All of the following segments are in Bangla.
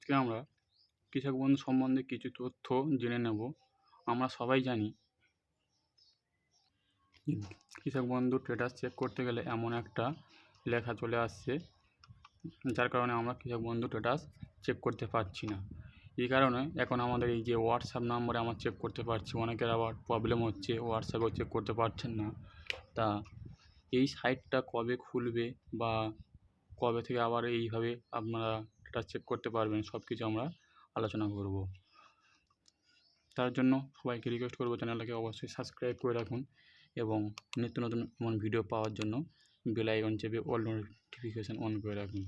আজকে আমরা কৃষক বন্ধু সম্বন্ধে কিছু তথ্য জেনে নেব। আমরা সবাই জানি কৃষক বন্ধু স্ট্যাটাস চেক করতে গেলে এমন একটা লেখা চলে আসছে, যার কারণে আমরা কৃষক বন্ধু স্ট্যাটাস চেক করতে পারছি না। এই কারণে এখন আমাদের এই যে হোয়াটসঅ্যাপ নম্বরে আমরা চেক করতে পারছি, অনেকের আবার প্রবলেম হচ্ছে, হোয়াটসঅ্যাপেও চেক করতে পারছেন না। তা এই সাইটটা কবে খুলবে বা কবে থেকে আবার এইভাবে আপনারা স্ট্যাটাস চেক করতে পারবেন, সব কিছু আমরা আলোচনা করব। তার জন্য সবাইকে রিকোয়েস্ট করবো চ্যানেলটাকে অবশ্যই সাবস্ক্রাইব করে রাখুন এবং নিত্য নতুন এমন ভিডিও পাওয়ার জন্য বেল আইকন চেপে অল নোটিফিকেশান অন করে রাখুন।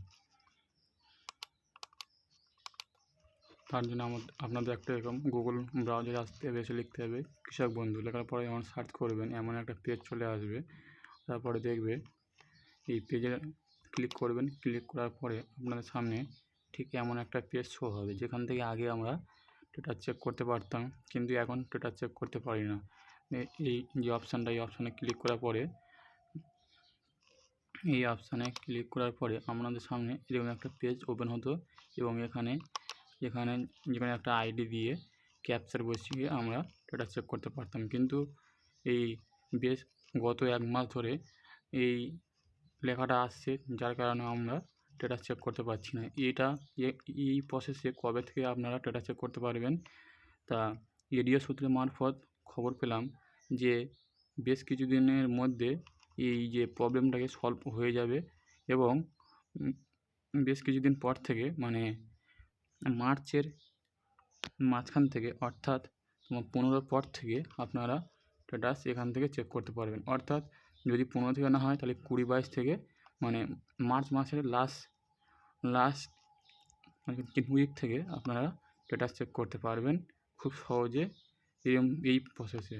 তার জন্য আপনাদের একটা এরকম গুগল ব্রাউজারে আসতে হবে, এসে লিখতে হবে কৃষক বন্ধু। লেখার পরে যখন সার্চ করবেন এমন একটা পেজ চলে আসবে। তারপরে দেখবে এই পেজে ক্লিক করবেন। ক্লিক করার পরে আপনাদের সামনে ঠিক এমন একটা পেজ শো হবে, যেখান থেকে আগে আমরা স্ট্যাটাস চেক করতে পারতাম, কিন্তু এখন স্ট্যাটাস চেক করতে পারি না। এই যে অপশানটা, এই অপশানে ক্লিক করার পরে আপনাদের সামনে এরকম একটা পেজ ওপেন হতো এবং এখানে যেখানে একটা আইডি দিয়ে ক্যাপচার বসিয়ে আমরা স্ট্যাটাস চেক করতে পারতাম। কিন্তু এই বেশ গত 1 মাস ধরে এই লেখাটা আসছে, যার কারণে আমরা স্ট্যাটাস চেক করতে পারছি না। এই প্রসেসে কবে থেকে আপনারা স্ট্যাটাস চেক করতে পারবেন, তা রেডিও সূত্রের মারফত খবর পেলাম যে বেশ কিছুদিনের মধ্যে এই যে প্রবলেমটাকে সলভ হয়ে যাবে এবং বেশ কিছুদিন পর থেকে, মানে মার্চের মাঝখান থেকে, অর্থাৎ 15 পর থেকে আপনারা স্ট্যাটাস এখান থেকে চেক করতে পারবেন। অর্থাৎ যদি 15 থেকে না হয় তাহলে 20-22 থেকে, মানে মার্চ মাসের লাস্ট উইক থেকে আপনারা স্ট্যাটাস চেক করতে পারবেন খুব সহজে এই প্রসেসে।